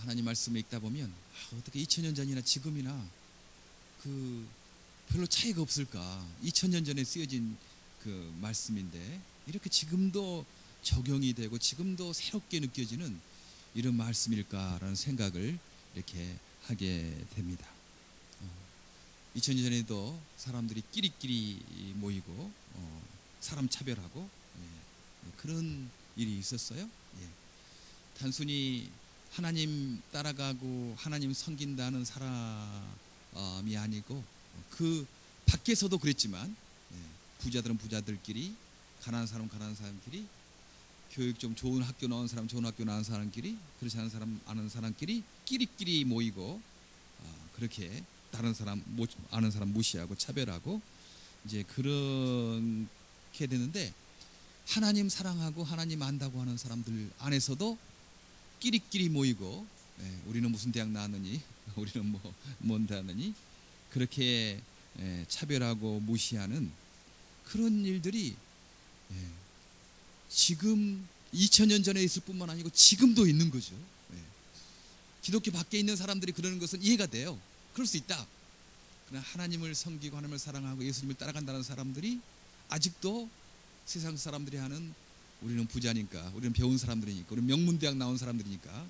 하나님 말씀을 읽다 보면 어떻게 2000년 전이나 지금이나 별로 차이가 없을까? 2000년 전에 쓰여진 말씀인데 이렇게 지금도 적용이 되고 지금도 새롭게 느껴지는 이런 말씀일까라는 생각을 이렇게 하게 됩니다. 2000년 전에도 사람들이 끼리끼리 모이고 사람 차별하고 그런 일이 있었어요. 단순히 하나님 따라가고 하나님 섬긴다는 사람이 아니고 그 밖에서도 그랬지만 부자들은 부자들끼리, 가난한 사람은 가난한 사람끼리, 교육 좀 좋은 학교 나온 사람 좋은 학교 나온 사람끼리, 그렇지 않은 사람 아는 사람끼리 끼리끼리 모이고 그렇게 다른 사람 아는 사람 무시하고 차별하고 이제 그렇게 되는데, 하나님 사랑하고 하나님 안다고 하는 사람들 안에서도 끼리끼리 모이고 우리는 무슨 대학 나왔느니 우리는 뭔 대학느니 그렇게 차별하고 무시하는 그런 일들이 지금 2000년 전에 있을 뿐만 아니고 지금도 있는 거죠. 기독교 밖에 있는 사람들이 그러는 것은 이해가 돼요. 그럴 수 있다. 그러나 하나님을 섬기고 하나님을 사랑하고 예수님을 따라간다는 사람들이 아직도 세상 사람들이 하는, 우리는 부자니까, 우리는 배운 사람들이니까, 우리는 명문대학 나온 사람들이니까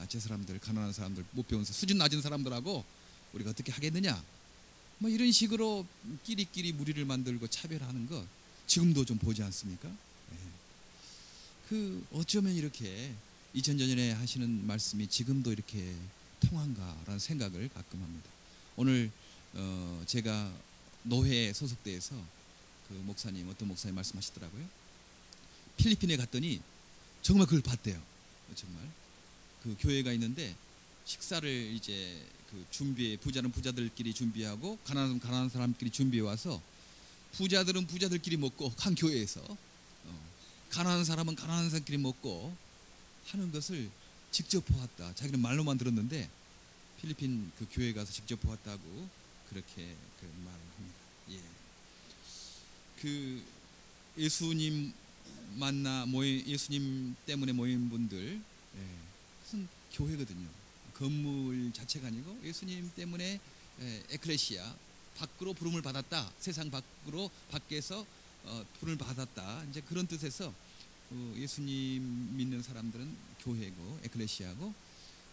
저 사람들, 가난한 사람들, 못 배운 수준 낮은 사람들하고 우리가 어떻게 하겠느냐, 이런 식으로 끼리끼리 무리를 만들고 차별하는 것 지금도 좀 보지 않습니까? 어쩌면 이렇게 2000년 전에 하시는 말씀이 지금도 이렇게 통한가라는 생각을 가끔 합니다. 오늘 제가 노회에 소속돼서 어떤 목사님 말씀하시더라고요. 필리핀에 갔더니 정말 그걸 봤대요. 정말 교회가 있는데 식사를 이제 부자는 부자들끼리 준비하고 가난한 사람끼리 준비해 와서 부자들은 부자들끼리 먹고 한 교회에서 가난한 사람은 가난한 사람끼리 먹고 하는 것을 직접 보았다. 자기는 말로만 들었는데 필리핀 교회에 가서 직접 보았다고 그렇게 말을 합니다. 예수님 예수님 때문에 모인 분들, 무슨 교회거든요. 건물 자체가 아니고 예수님 때문에 에클레시아 밖으로 부름을 받았다. 세상 밖에서 부름을 받았다. 이제 그런 뜻에서 예수님 믿는 사람들은 교회고 에클레시아고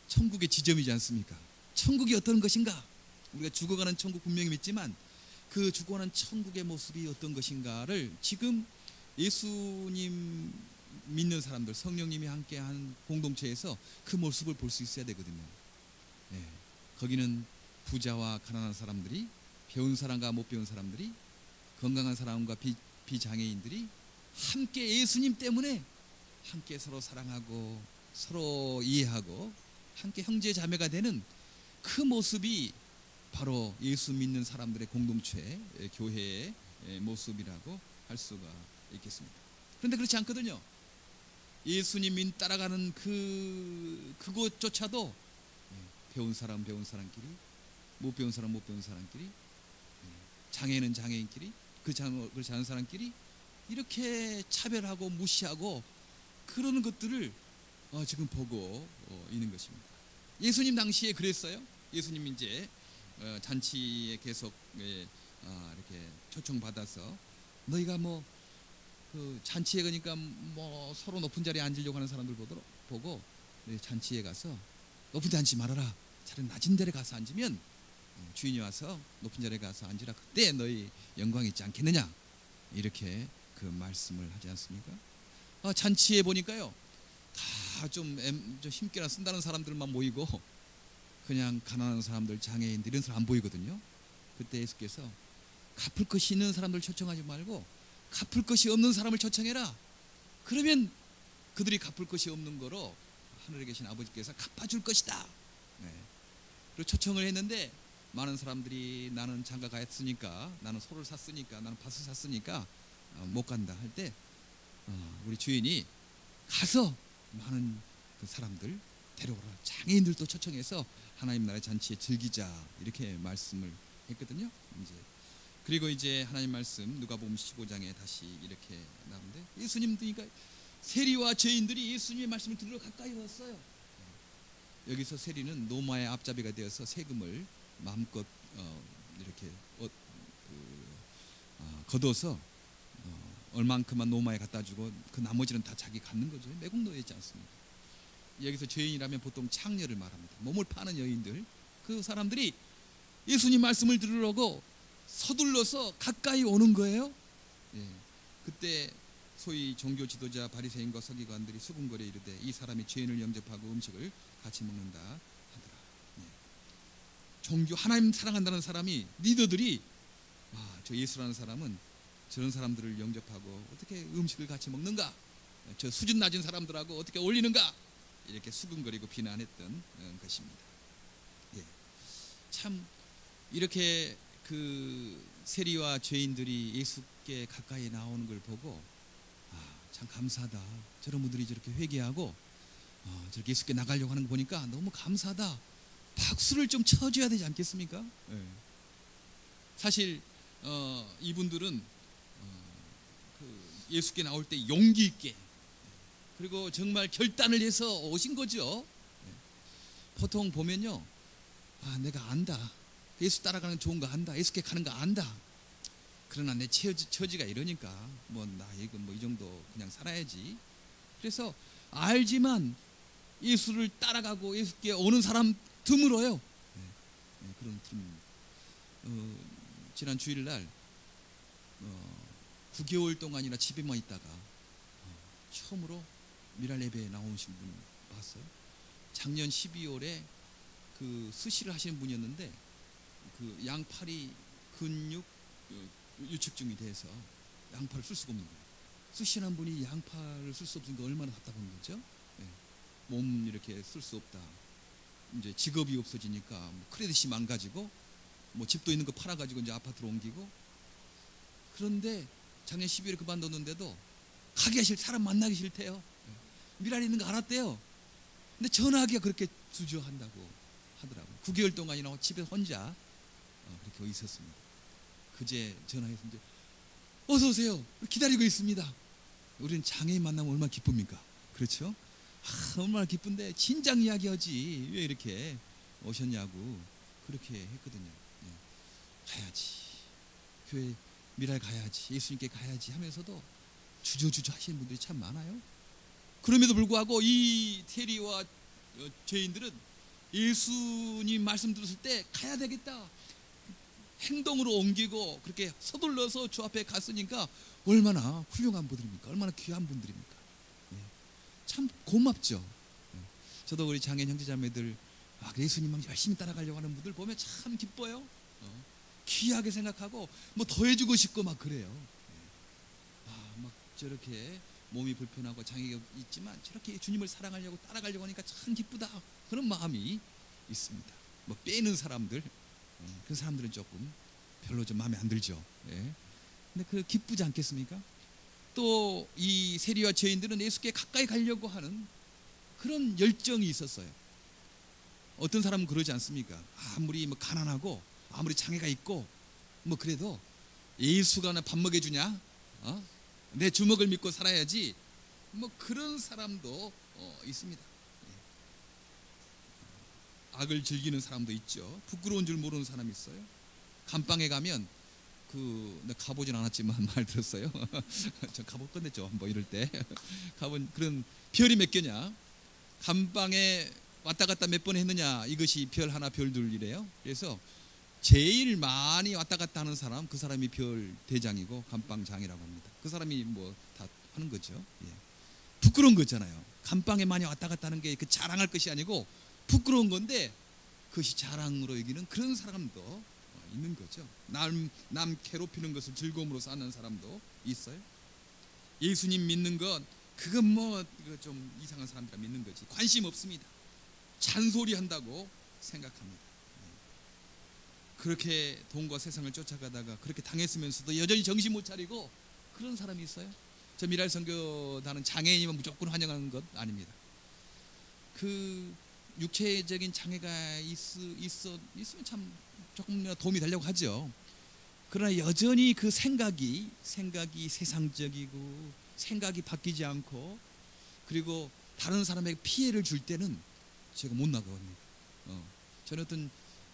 천국의 지점이지 않습니까? 천국이 어떤 것인가? 우리가 죽어가는 천국 분명히 믿지만 그 죽어가는 천국의 모습이 어떤 것인가를 지금 예수님 믿는 사람들, 성령님이 함께한 공동체에서 그 모습을 볼 수 있어야 되거든요. 거기는 부자와 가난한 사람들이, 배운 사람과 못 배운 사람들이, 건강한 사람과 비장애인들이 함께 예수님 때문에 함께 서로 사랑하고 서로 이해하고 함께 형제 자매가 되는 그 모습이 바로 예수 믿는 사람들의 공동체, 교회의 모습이라고 할 수가 있겠습니다. 그런데 그렇지 않거든요. 예수님 따라가는 그곳조차도 배운 사람 배운 사람끼리, 못 배운 사람 못 배운 사람끼리, 장애인은 장애인끼리, 그렇지 않은 사람끼리 이렇게 차별하고 무시하고 그러는 것들을 지금 보고 있는 것입니다. 예수님 당시에 그랬어요. 예수님 이제 잔치에 계속 이렇게 초청받아서 너희가 잔치에 가니까 서로 높은 자리에 앉으려고 하는 사람들 보고 잔치에 가서 높은 데 앉지 말아라. 차라리 낮은 데에 가서 앉으면 주인이 와서 높은 자리에 가서 앉으라. 그때 너희 영광이 있지 않겠느냐. 이렇게 말씀을 하지 않습니까? 잔치에 보니까요, 다 좀 힘께나 쓴다는 사람들만 모이고 그냥 가난한 사람들, 장애인들 이런 사람 안 보이거든요. 그때 예수께서 갚을 것이 있는 사람들 초청하지 말고 갚을 것이 없는 사람을 초청해라. 그러면 그들이 갚을 것이 없는 거로 하늘에 계신 아버지께서 갚아줄 것이다. 그리고 초청을 했는데 많은 사람들이 나는 장가 갔으니까, 나는 소를 샀으니까, 나는 밭을 샀으니까 못 간다 할 때 우리 주인이 가서 많은 그 사람들 데려오라. 장애인들도 초청해서 하나님 나라의 잔치에 즐기자. 이렇게 말씀을 했거든요. 그리고 이제 하나님 말씀 누가복음 15장에 다시 이렇게 나오는데, 예수님 그러니까 세리와 죄인들이 예수님의 말씀을 들으러 가까이 왔어요. 여기서 세리는 노마의 앞잡이가 되어서 세금을 마음껏 이렇게 걷어서 얼만큼만 노마에 갖다 주고 그 나머지는 다 자기 갖는 거죠. 매국노예지 않습니까? 여기서 죄인이라면 보통 창녀를 말합니다. 몸을 파는 여인들, 그 사람들이 예수님 말씀을 들으려고 서둘러서 가까이 오는 거예요. 예. 그때 소위 종교 지도자 바리새인과 서기관들이 수군거려 이르되 이 사람이 죄인을 영접하고 음식을 같이 먹는다 하더라. 예. 종교 하나님 사랑한다는 사람이 리더들이 저 예수라는 사람은 저런 사람들을 영접하고 어떻게 음식을 같이 먹는가? 저 수준 낮은 사람들하고 어떻게 어울리는가? 이렇게 수군거리고 비난했던 것입니다. 예. 참 이렇게 그 세리와 죄인들이 예수께 가까이 나오는 걸 보고 참 감사하다. 저런 분들이 저렇게 회개하고 저렇게 예수께 나가려고 하는 거 보니까 너무 감사하다. 박수를 좀 쳐줘야 되지 않겠습니까? 예. 사실 이분들은 그 예수께 나올 때 용기 있게 그리고 정말 결단을 해서 오신 거죠. 보통 보면요, 내가 안다. 예수 따라가는 거 좋은 거 안다. 예수께 가는 거 안다. 그러나 내 처지가 이러니까 나 이거 이 정도 그냥 살아야지. 그래서 알지만 예수를 따라가고 예수께 오는 사람 드물어요. 그런 지난 주일날 9개월 동안이나 집에만 있다가 처음으로 미랄 예배에 나오신 분 봤어요. 작년 12월에 그 수시를 하시는 분이었는데 그 양팔이 근육 유축증이 돼서 양팔을 쓸 수가 없는 거예요. 수시한 분이 양팔을 쓸 수 없으니까 얼마나 답답한 거죠. 네. 몸 이렇게 쓸 수 없다. 이제 직업이 없어지니까 크레딧이 망가지고 집도 있는 거 팔아가지고 이제 아파트로 옮기고. 그런데 작년 12월에 그만뒀는데도 가기가 사람 만나기 싫대요. 미랄이 있는 거 알았대요. 근데 전화하기가 그렇게 주저한다고 하더라고요. 9개월 동안이나 집에 혼자 그렇게 있었습니다. 그제 전화해서 이제 어서 오세요. 기다리고 있습니다. 우리는 장애인 만나면 얼마나 기쁩니까? 그렇죠? 얼마나 기쁜데 진작 이야기하지 왜 이렇게 오셨냐고 그렇게 했거든요. 네. 가야지. 교회 미랄 가야지. 예수님께 가야지 하면서도 주저주저 하시는 분들이 참 많아요. 그럼에도 불구하고 이 세리와 죄인들은 예수님 말씀 들었을 때 가야 되겠다. 행동으로 옮기고 그렇게 서둘러서 주 앞에 갔으니까 얼마나 훌륭한 분들입니까? 얼마나 귀한 분들입니까? 참 고맙죠. 저도 우리 장애인 형제자매들 예수님만 열심히 따라가려고 하는 분들 보면 참 기뻐요. 귀하게 생각하고 더 해주고 싶고 막 그래요. 막 저렇게 몸이 불편하고 장애가 있지만 저렇게 주님을 사랑하려고 따라가려고 하니까 참 기쁘다. 그런 마음이 있습니다. 빼는 사람들, 그런 사람들은 조금 별로 좀 마음에 안 들죠. 근데 그 기쁘지 않겠습니까? 또 이 세리와 죄인들은 예수께 가까이 가려고 하는 그런 열정이 있었어요. 어떤 사람은 그러지 않습니까? 아무리 가난하고 아무리 장애가 있고 그래도 예수가 나 밥 먹여주냐? 내 주먹을 믿고 살아야지. 그런 사람도 있습니다. 악을 즐기는 사람도 있죠. 부끄러운 줄 모르는 사람이 있어요. 감방에 가면 내가 가보진 않았지만 말 들었어요. 저 가볼 건데 좀 이럴 때 가본 그런 별이 몇 개냐? 감방에 왔다 갔다 몇 번 했느냐? 이것이 별 하나 별 둘이래요. 그래서 제일 많이 왔다 갔다 하는 사람, 그 사람이 별 대장이고 감방장이라고 합니다. 그 사람이 다 하는 거죠. 부끄러운 거잖아요. 감방에 많이 왔다 갔다 하는 게 그 자랑할 것이 아니고 부끄러운 건데 그것이 자랑으로 여기는 그런 사람도 있는 거죠. 남 괴롭히는 것을 즐거움으로 사는 사람도 있어요. 예수님 믿는 건 그건 이거 좀 이상한 사람들이 믿는 거지. 관심 없습니다. 잔소리 한다고 생각합니다. 그렇게 돈과 세상을 쫓아가다가 그렇게 당했으면서도 여전히 정신 못 차리고 그런 사람이 있어요. 저 미랄 선교단은 장애인이면 무조건 환영하는 것 아닙니다. 그 육체적인 장애가 있으면 참 조금 도움이 되려고 하죠. 그러나 여전히 그 생각이 세상적이고 생각이 바뀌지 않고 그리고 다른 사람에게 피해를 줄 때는 제가 못 나가거든요. 전에 어떤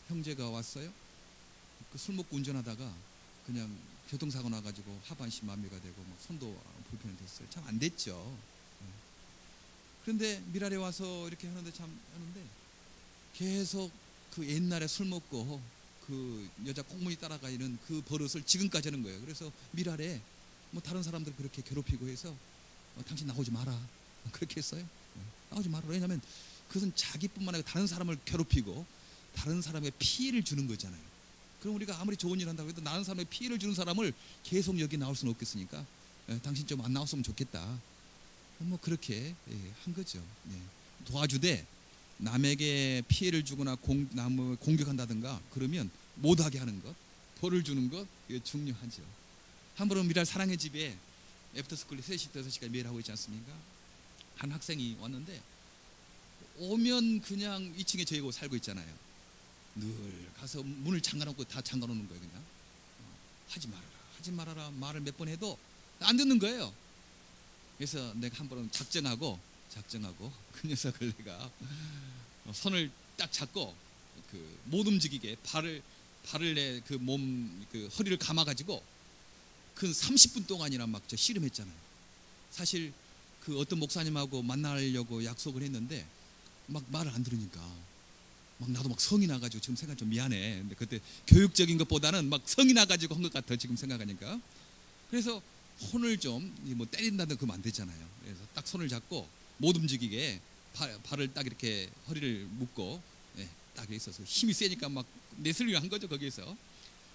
형제가 왔어요. 그 술 먹고 운전하다가 그냥 교통사고 나가지고 하반신 마비가 되고 막 손도 불편이 됐어요. 참 안 됐죠. 그런데 미랄에 와서 이렇게 하는데 참 하는데 계속 그 옛날에 술 먹고 그 여자 꽁무니 따라가는 그 버릇을 지금까지 하는 거예요. 그래서 미랄에 뭐 다른 사람들 그렇게 괴롭히고 해서 당신 나오지 마라 그렇게 했어요. 나오지 마라. 왜냐하면 그것은 자기뿐만 아니라 다른 사람을 괴롭히고 다른 사람에게 피해를 주는 거잖아요. 그럼 우리가 아무리 좋은 일 한다고 해도 다른 사람에게 피해를 주는 사람을 계속 여기 나올 수는 없겠으니까 당신 좀 안 나왔으면 좋겠다. 뭐 그렇게 한 거죠. 도와주되 남에게 피해를 주거나 남을 공격한다든가 그러면 못하게 하는 것, 벌을 주는 것, 이게 중요하죠. 한 번은 미랄 사랑의 집에 애프터스쿨이 3시, 5시까지 매일 하고 있지 않습니까? 한 학생이 왔는데 오면 그냥 2층에 저희가 살고 있잖아요. 늘 가서 문을 잠가놓고 다 잠가놓는 거예요. 그냥 하지 말아라, 하지 말아라 말을 몇 번 해도 안 듣는 거예요. 그래서 내가 한 번은 작정하고 그 녀석을 내가 손을 딱 잡고 그 못 움직이게 발을 내 그 몸 그 허리를 감아가지고 그 30분 동안이나 막 저 씨름했잖아요. 사실 그 어떤 목사님하고 만나려고 약속을 했는데 막 말을 안 들으니까 막 나도 막 성이 나가지고 지금 생각 좀 미안해. 근데 그때 교육적인 것보다는 막 성이 나가지고 한 것 같아 지금 생각하니까. 그래서 손을 좀 뭐 때린다든 그러면 안 되잖아요. 그래서 딱 손을 잡고 못 움직이게 발을 딱 이렇게 허리를 묶고 딱 있어서 힘이 세니까 막 내슬리고 한 거죠. 거기에서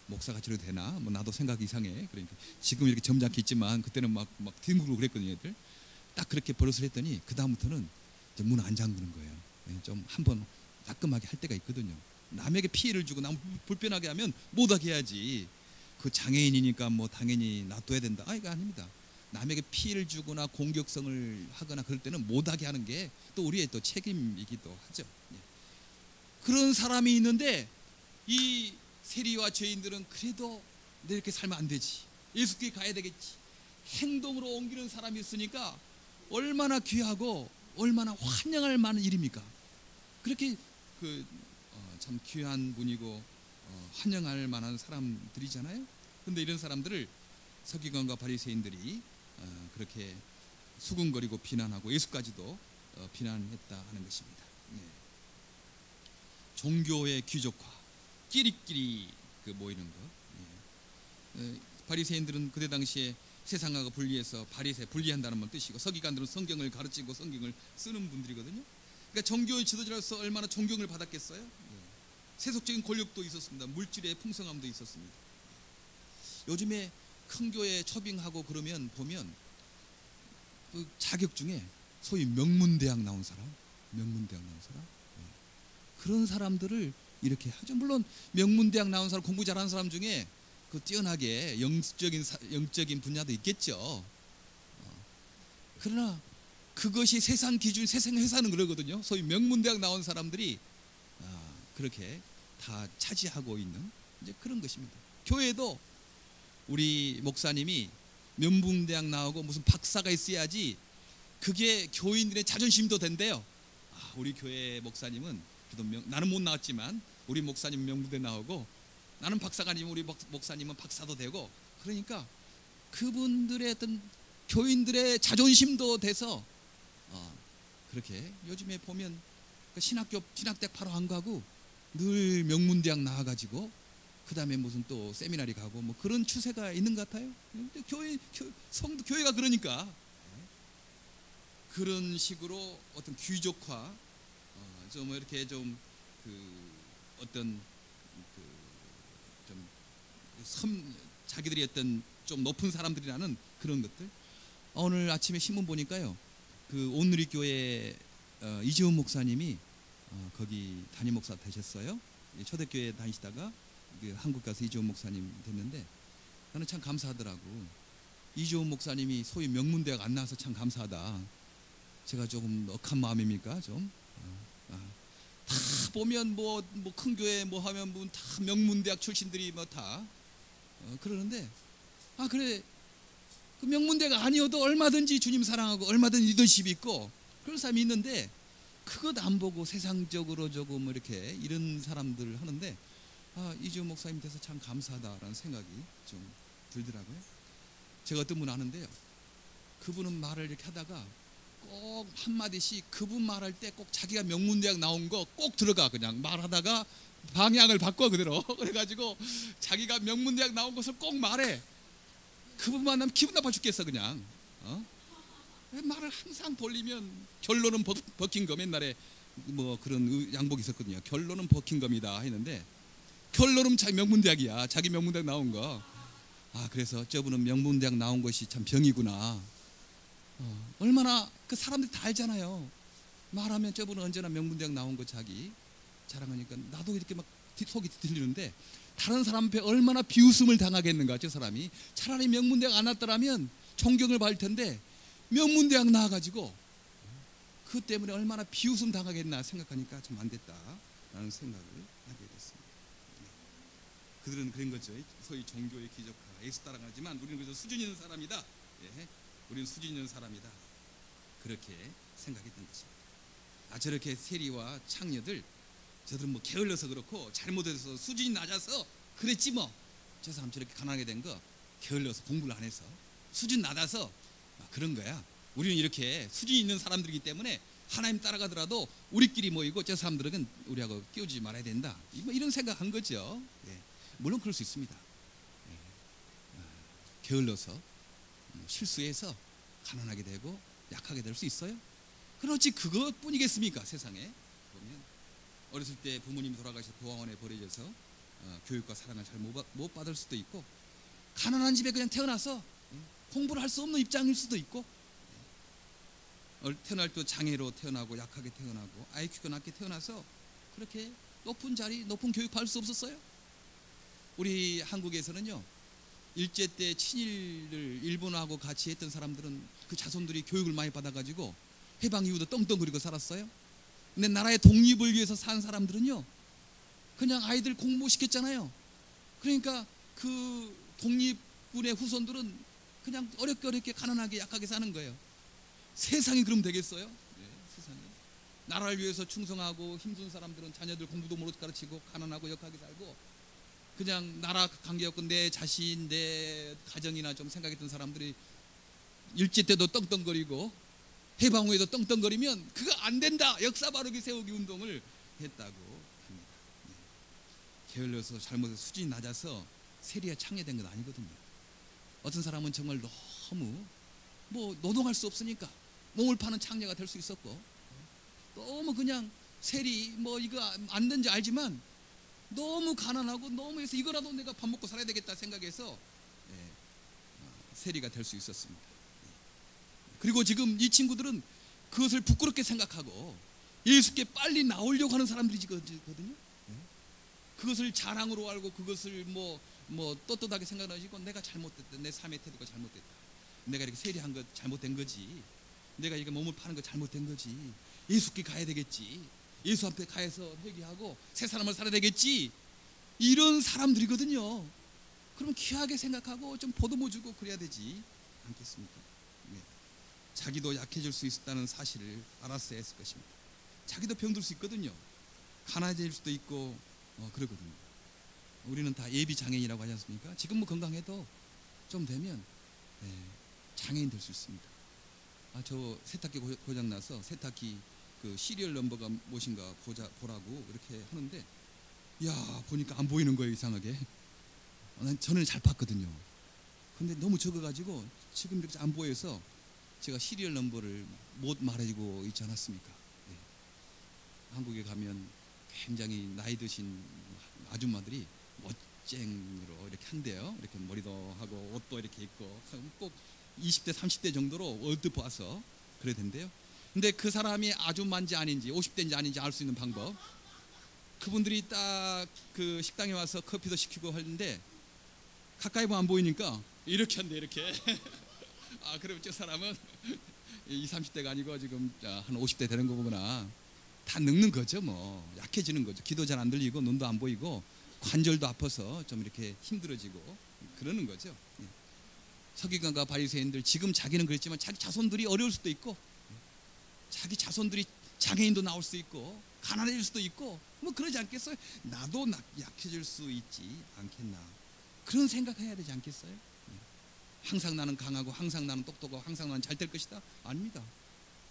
목사가 저래도 되나? 뭐 나도 생각이 이상해. 그러니까 지금 이렇게 점잖게 있지만 그때는 막 뒹굴고 그랬거든요. 애들 딱 그렇게 버릇을 했더니 그 다음부터는 문 안 잠그는 거예요. 좀 한번 따끔하게 할 때가 있거든요. 남에게 피해를 주고 남 불편하게 하면 못하게 해야지. 그 장애인이니까 뭐 당연히 놔둬야 된다. 이거 아닙니다. 남에게 피해를 주거나 공격성을 하거나 그럴 때는 못하게 하는 게 또 우리의 또 책임이기도 하죠. 그런 사람이 있는데 이 세리와 죄인들은 그래도 내 이렇게 살면 안 되지. 예수께 가야 되겠지. 행동으로 옮기는 사람이 있으니까 얼마나 귀하고 얼마나 환영할 만한 일입니까? 그렇게 참 귀한 분이고 환영할 만한 사람들이잖아요. 그런데 이런 사람들을 서기관과 바리새인들이 그렇게 수군거리고 비난하고 예수까지도 비난했다 하는 것입니다. 종교의 귀족화, 끼리끼리 모이는 것. 바리새인들은 그때 당시에 세상과 분리해서 바리새 분리한다는 뜻이고 서기관들은 성경을 가르치고 성경을 쓰는 분들이거든요. 그러니까 종교의 지도자로서 얼마나 존경을 받았겠어요. 세속적인 권력도 있었습니다. 물질의 풍성함도 있었습니다. 요즘에 큰 교회 초빙하고 그러면 보면 그 자격 중에 소위 명문대학 나온 사람, 그런 사람들을 이렇게 하죠. 물론 명문대학 나온 사람, 공부 잘하는 사람 중에 그 뛰어나게 영적인 분야도 있겠죠. 그러나 그것이 세상 기준, 세상 회사는 그러거든요. 소위 명문대학 나온 사람들이 그렇게 다 차지하고 있는 이제 그런 것입니다. 교회도 우리 목사님이 명문대학 나오고 무슨 박사가 있어야지 그게 교인들의 자존심도 된대요. 우리 교회 목사님은 나는 못 나왔지만 우리 목사님 명문대 나오고 나는 박사가 아니면 우리 목사님은 박사도 되고 그러니까 그분들의 어떤 교인들의 자존심도 돼서 그렇게 요즘에 보면 신학대학 바로 안 가고 늘 명문대학 나와가지고 그 다음에 무슨 또 세미나리 가고 뭐 그런 추세가 있는 것 같아요. 근데 교회가 그러니까 그런 식으로 어떤 귀족화, 좀 이렇게 좀 어떤 자기들이 어떤 좀 높은 사람들이라는 그런 것들. 오늘 아침에 신문 보니까요, 그 온누리교회 이지훈 목사님이 거기 담임 목사 되셨어요. 초대교회 다니시다가 한국 가서 이지훈 목사님 됐는데 나는 참 감사하더라고. 이지훈 목사님이 소위 명문대학 안 나와서 참 감사하다. 제가 조금 억한 마음입니까? 좀 다 보면 뭐 큰 교회 뭐 하면 다 명문대학 출신들이 뭐 다 그러는데 그래 그 명문대가 아니어도 얼마든지 주님 사랑하고 얼마든지 리더십이 있고 그런 사람이 있는데 그것 안 보고 세상적으로 조금 이렇게 이런 사람들 하는데, 이주영 목사님 돼서 참 감사하다라는 생각이 좀 들더라고요. 제가 어떤 분 아는데요, 그분은 말을 이렇게 하다가 꼭 한마디씩 그분 말할 때 꼭 자기가 명문대학 나온 거 꼭 들어가. 그냥 말하다가 방향을 바꿔 그대로. 그래가지고 자기가 명문대학 나온 것을 꼭 말해. 그분 만나면 기분 나빠 죽겠어 그냥. 말을 항상 돌리면 결론은 버킹검, 옛날에 뭐 그런 양복이 있었거든요. 결론은 버킹검이다 했는데 결론은 자기 명문대학이야. 자기 명문대학 나온 거. 그래서 저분은 명문대학 나온 것이 참 병이구나. 얼마나 그 사람들이 다 알잖아요. 말하면 저분은 언제나 명문대학 나온 거 자기 자랑하니까 나도 이렇게 막 속이 들리는데, 다른 사람 앞에 얼마나 비웃음을 당하겠는가. 저 사람이 차라리 명문대학 안 왔더라면 존경을 받을 텐데 명문대학 나와가지고 그 때문에 얼마나 비웃음 당하겠나 생각하니까 좀 안 됐다라는 생각을 하게 됐습니다. 그들은 그런 거죠. 소위 종교의 기적화, 예수 따라가지만 우리는 그저 수준 있는 사람이다. 우리는 수준 있는 사람이다. 그렇게 생각했던 것입니다. 저렇게 세리와 창녀들, 저들은 뭐 게을러서 그렇고 잘못해서 수준이 낮아서 그랬지 뭐. 저 사람 저렇게 가난하게 된 거 게을러서 공부를 안 해서 수준 낮아서 그런 거야. 우리는 이렇게 수준이 있는 사람들이기 때문에 하나님 따라가더라도 우리끼리 모이고 저 사람들은 우리하고 끼우지 말아야 된다. 이런 생각한 거죠. 물론 그럴 수 있습니다. 게을러서 실수해서 가난하게 되고 약하게 될 수 있어요. 그렇지 그것뿐이겠습니까? 세상에 보면 어렸을 때 부모님이 돌아가셔서 보아원에 버려져서 교육과 사랑을 잘 못 받을 수도 있고, 가난한 집에 그냥 태어나서 공부를 할 수 없는 입장일 수도 있고, 태어날 때 장애로 태어나고 약하게 태어나고 IQ가 낮게 태어나서 그렇게 높은 자리, 높은 교육 받을 수 없었어요. 우리 한국에서는요, 일제 때 친일을 일본하고 같이 했던 사람들은 그 자손들이 교육을 많이 받아가지고 해방 이후도 떵떵거리고 살았어요. 근데 나라의 독립을 위해서 산 사람들은요, 그냥 아이들 공부시켰잖아요. 그러니까 그 독립군의 후손들은 그냥 어렵게 가난하게 약하게 사는 거예요. 세상이 그럼 되겠어요? 세상에 나라를 위해서 충성하고 힘든 사람들은 자녀들 공부도 못 가르치고 가난하고 역하게 살고, 그냥 나라 관계없고 내 자신, 내 가정이나 좀 생각했던 사람들이 일제 때도 떵떵거리고 해방 후에도 떵떵거리면 그거 안 된다. 역사 바르게 세우기 운동을 했다고 합니다. 게을러서 잘못해서 수준이 낮아서 세리와 창녀된 건 아니거든요. 어떤 사람은 정말 너무 노동할 수 없으니까 몸을 파는 창녀가 될 수 있었고, 너무 그냥 세리 이거 안 된지 알지만 너무 가난하고 너무 해서 이거라도 내가 밥 먹고 살아야 되겠다 생각해서 세리가 될 수 있었습니다. 그리고 지금 이 친구들은 그것을 부끄럽게 생각하고 예수께 빨리 나오려고 하는 사람들이거든요. 그것을 자랑으로 알고 그것을 떳떳하게 생각하시고, 내가 잘못됐다, 내 삶의 태도가 잘못됐다, 내가 이렇게 세리한 거 잘못된 거지, 내가 이렇게 몸을 파는 거 잘못된 거지, 예수께 가야 되겠지, 예수 앞에 가서 회개하고 새 사람을 살아야 되겠지, 이런 사람들이거든요. 그러면 귀하게 생각하고 좀 보듬어 주고 그래야 되지 않겠습니까? 자기도 약해질 수 있다는 사실을 알았어야 했을 것입니다. 자기도 병들 수 있거든요. 가난해질 수도 있고 그러거든요. 우리는 다 예비 장애인이라고 하지 않습니까? 지금 건강해도 좀 되면 장애인 될 수 있습니다. 저 세탁기 고장 나서 세탁기 그 시리얼 넘버가 무엇인가 보라고 이렇게 하는데, 보니까 안 보이는 거예요. 이상하게. 저는 잘 봤거든요. 근데 너무 적어가지고 지금 이렇게 안 보여서 제가 시리얼 넘버를 못 말해주고 있지 않았습니까? 한국에 가면 굉장히 나이 드신 아줌마들이 멋쟁이로 이렇게 한대요. 이렇게 머리도 하고 옷도 이렇게 입고 꼭 20대 30대 정도로 월드 봐서 그래야 된대요. 근데 그 사람이 아줌마인지 아닌지 50대인지 아닌지 알 수 있는 방법, 그분들이 딱 그 식당에 와서 커피도 시키고 하는데 가까이 보면 안 보이니까 이렇게 한대, 이렇게. 그러면 저 사람은 20, 30대가 아니고 지금 한 50대 되는 거구나. 다 늙는 거죠. 약해지는 거죠. 귀도 잘 안 들리고 눈도 안 보이고 관절도 아파서 좀 이렇게 힘들어지고 그러는 거죠. 서기관과 바리새인들, 지금 자기는 그랬지만 자기 자손들이 어려울 수도 있고, 자기 자손들이 장애인도 나올 수 있고 가난해질 수도 있고 뭐 그러지 않겠어요? 나도 약해질 수 있지 않겠나, 그런 생각해야 되지 않겠어요? 항상 나는 강하고 항상 나는 똑똑하고 항상 나는 잘 될 것이다? 아닙니다.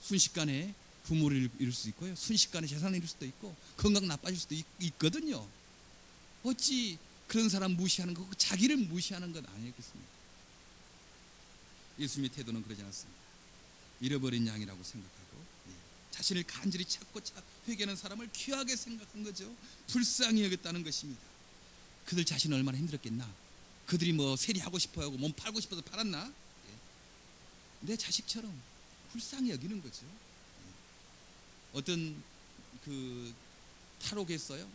순식간에 부모를 잃을 수 있고요, 순식간에 재산을 잃을 수도 있고 건강 나빠질 수도 있거든요. 어찌 그런 사람 무시하는 거, 자기를 무시하는 건 아니겠습니까? 예수님의 태도는 그러지 않았습니다. 잃어버린 양이라고 생각하고 자신을 간절히 찾고 회개하는 사람을 귀하게 생각한 거죠. 불쌍히 여겼다는 것입니다. 그들 자신은 얼마나 힘들었겠나. 그들이 뭐 세리하고 싶어하고 몸 팔고 싶어서 팔았나? 내 자식처럼 불쌍히 여기는 거죠. 어떤 그 탈옥했어요.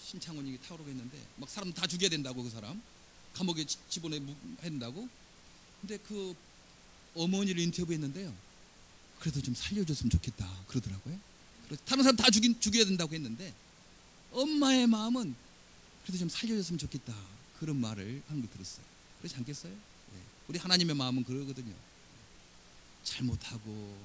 신창원이 탈옥했는데 막 사람 다 죽여야 된다고, 그 사람 감옥에 집어넣어야 된다고. 근데 그 어머니를 인터뷰했는데요, 그래도 좀 살려줬으면 좋겠다 그러더라고요. 다른 사람 다 죽여야 된다고 했는데 엄마의 마음은 그래도 좀 살려줬으면 좋겠다, 그런 말을 하는 거 들었어요. 그렇지 않겠어요? 우리 하나님의 마음은 그러거든요. 잘못하고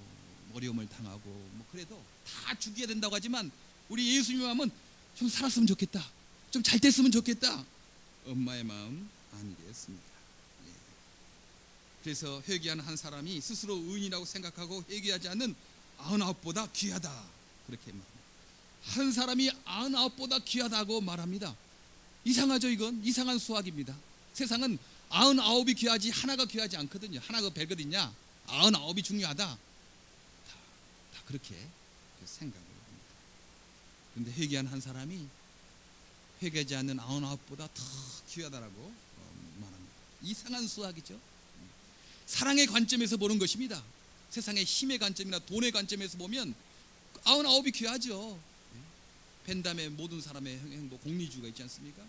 어려움을 당하고 뭐 그래도 다 죽여야 된다고 하지만 우리 예수님의 마음은 좀 살았으면 좋겠다, 좀 잘 됐으면 좋겠다, 엄마의 마음 아니겠습니까? 그래서 회개하는 한 사람이 스스로 의인이라고 생각하고 회개하지 않는 99보다 귀하다, 그렇게 말합니다. 한 사람이 99보다 귀하다고 말합니다. 이상하죠? 이건 이상한 수학입니다. 세상은 99이 귀하지 하나가 귀하지 않거든요. 하나가 별것 있냐? 99이 중요하다, 다 그렇게 생각을 합니다. 그런데 회개한 한 사람이 회개하지 않는 99보다 더 귀하다라고 말합니다. 이상한 수학이죠. 사랑의 관점에서 보는 것입니다. 세상의 힘의 관점이나 돈의 관점에서 보면 99이 귀하죠. 벤담의 모든 사람의 행복, 공리주의가 있지 않습니까?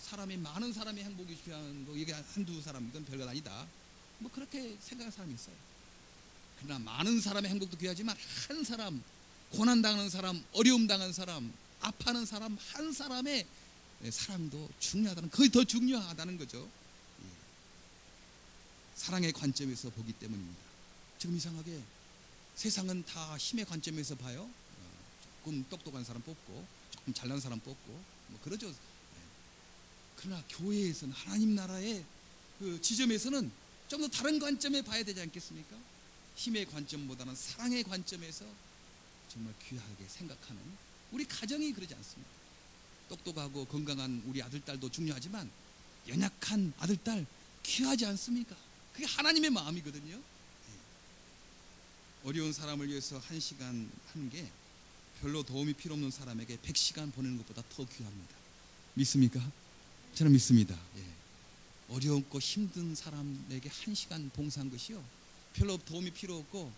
사람이 많은 사람의 행복이 귀한 거, 이게 한두 사람, 이건 별것 아니다, 뭐 그렇게 생각하는 사람이 있어요. 그러나 많은 사람의 행복도 귀하지만 한 사람, 고난당하는 사람, 어려움 당하는 사람, 아파하는 사람 한 사람의 사랑도 중요하다는, 그게 더 중요하다는 거죠. 사랑의 관점에서 보기 때문입니다. 지금 이상하게 세상은 다 힘의 관점에서 봐요. 조금 똑똑한 사람 뽑고 조금 잘난 사람 뽑고 뭐 그러죠. 그러나 교회에서는, 하나님 나라의 그 지점에서는 좀 더 다른 관점에 봐야 되지 않겠습니까? 힘의 관점보다는 사랑의 관점에서 정말 귀하게 생각하는 우리 가정이 그러지 않습니다. 똑똑하고 건강한 우리 아들, 딸도 중요하지만 연약한 아들, 딸 귀하지 않습니까? 그게 하나님의 마음이거든요. 어려운 사람을 위해서 1시간 하는 게 별로 도움이 필요 없는 사람에게 100시간 보내는 것보다 더 귀합니다. 믿습니까? 저는 믿습니다. 어렵고 힘든 사람에게 1시간 봉사한 것이요, 별로 도움이 필요 없고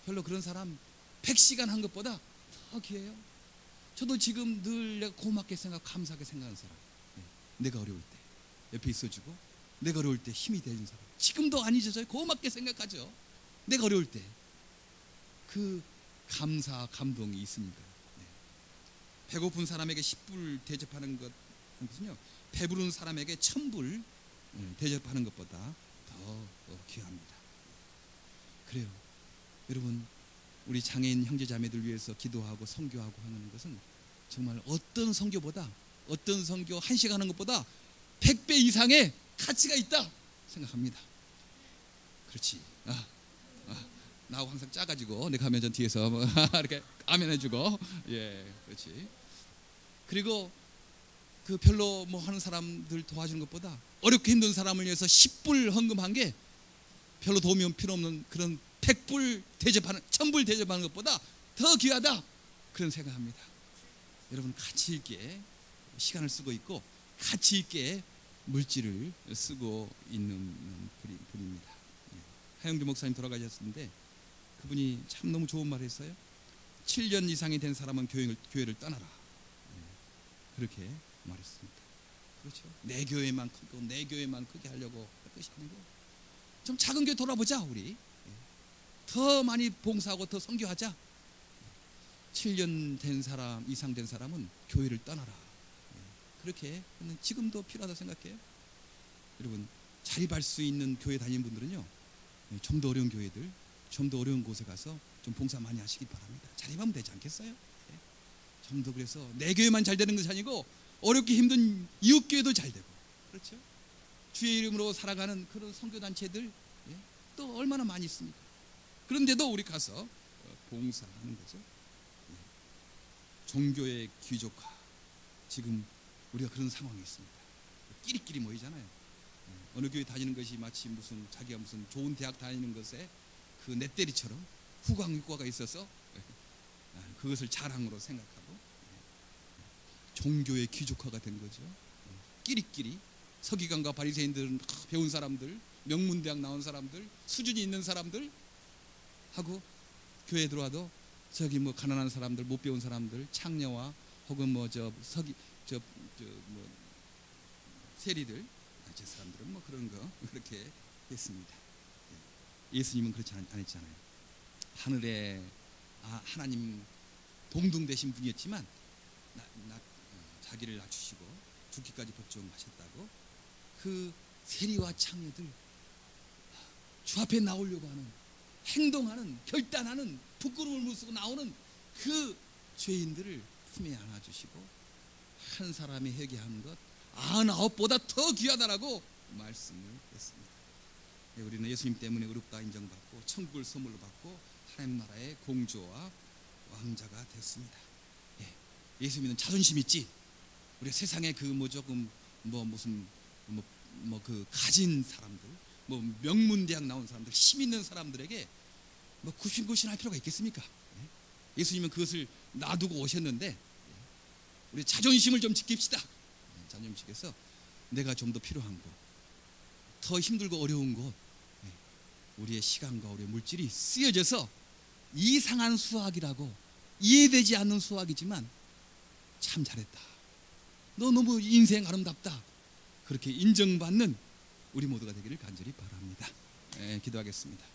별로 그런 사람 100시간 한 것보다 더 귀해요. 저도 지금 늘 내가 고맙게 감사하게 생각하는 사람, 내가 어려울 때 옆에 있어주고 내가 어려울 때 힘이 되는 사람, 지금도 안 잊어져요. 고맙게 생각하죠. 내가 어려울 때 그 감사, 감동이 있습니다. 배고픈 사람에게 10불 대접하는 것은요, 배부른 사람에게 1000불 대접하는 것보다 더 귀합니다. 그래요. 여러분, 우리 장애인 형제자매들 위해서 기도하고 선교하고 하는 것은 정말 어떤 선교보다, 어떤 선교 1시간 하는 것보다 100배 이상의 가치가 있다 생각합니다. 그렇지. 나하고 항상 짜가지고 내가 하면 전 뒤에서 이렇게 아멘 해주고, 그렇지. 그리고 그 별로 뭐 하는 사람들 도와주는 것보다 어렵게 힘든 사람을 위해서 10불 헌금한 게 별로 도움이 필요 없는 그런 100불 대접하는, 1000불 대접하는 것보다 더 귀하다, 그런 생각합니다. 여러분, 가치 있게 시간을 쓰고 있고 가치 있게 물질을 쓰고 있는 분입니다. 하영규 목사님 돌아가셨는데 그분이 참 너무 좋은 말을 했어요. 7년 이상이 된 사람은 교회를 떠나라, 그렇게 말했습니다. 그렇죠. 내 교회만 크고 내 교회만 크게 하려고 할 것이 아니고 좀 작은 교회 돌아보자. 우리 더 많이 봉사하고 더 선교하자. 7년 된 사람 이상 된 사람은 교회를 떠나라, 그렇게 지금도 필요하다 생각해요. 여러분, 자립할 수 있는 교회 다니는 분들은요, 좀 더 어려운 교회들, 좀 더 어려운 곳에 가서 좀 봉사 많이 하시기 바랍니다. 잘해보면 되지 않겠어요? 좀 더 그래서 내 교회만 잘 되는 것이 아니고 어렵게 힘든 이웃 교회도 잘 되고, 그렇죠? 주의 이름으로 살아가는 그런 선교단체들 또 얼마나 많이 있습니까? 그런데도 우리 가서 봉사하는 거죠. 종교의 귀족화, 지금 우리가 그런 상황이 있습니다. 끼리끼리 모이잖아요. 어느 교회 다니는 것이 마치 무슨 자기가 무슨 좋은 대학 다니는 것에 그 넷대리처럼 후광효과가 있어서 그것을 자랑으로 생각하고 종교의 귀족화가 된 거죠. 끼리끼리 서기관과 바리새인들은 배운 사람들, 명문대학 나온 사람들, 수준이 있는 사람들 하고, 교회에 들어와도 저기 뭐 가난한 사람들, 못 배운 사람들, 창녀와 혹은 뭐 저 서기 뭐 세리들, 저 사람들은 뭐 그런 거 그렇게 했습니다. 예수님은 그렇지 않았잖아요. 하늘에 하나님 동등 되신 분이었지만 자기를 낮추시고 죽기까지 복종하셨다고. 그 세리와 창녀들, 주 앞에 나오려고 하는, 행동하는, 결단하는, 부끄러움을 무릅쓰고 나오는 그 죄인들을 품에 안아주시고 한 사람이 회개하는 것 99보다 더 귀하다라고 말씀을 했습니다. 우리는 예수님 때문에 의롭다 인정받고 천국을 선물로 받고 하나님 나라의 공주와 왕자가 됐습니다. 예수 믿는 자존심 있지? 우리 세상에 그 뭐 조금 뭐 무슨 뭐 그 가진 사람들, 뭐 명문대학 나온 사람들, 힘 있는 사람들에게 뭐 굽신굽신할 필요가 있겠습니까? 예수님은 그것을 놔두고 오셨는데 우리 자존심을 좀 지킵시다. 자존심 지켜서 내가 좀 더 필요한 곳, 더 힘들고 어려운 곳, 우리의 시간과 우리의 물질이 쓰여져서 이상한 수학이라고 이해되지 않는 수학이지만 참 잘했다, 너 너무 인생 아름답다, 그렇게 인정받는 우리 모두가 되기를 간절히 바랍니다. 기도하겠습니다.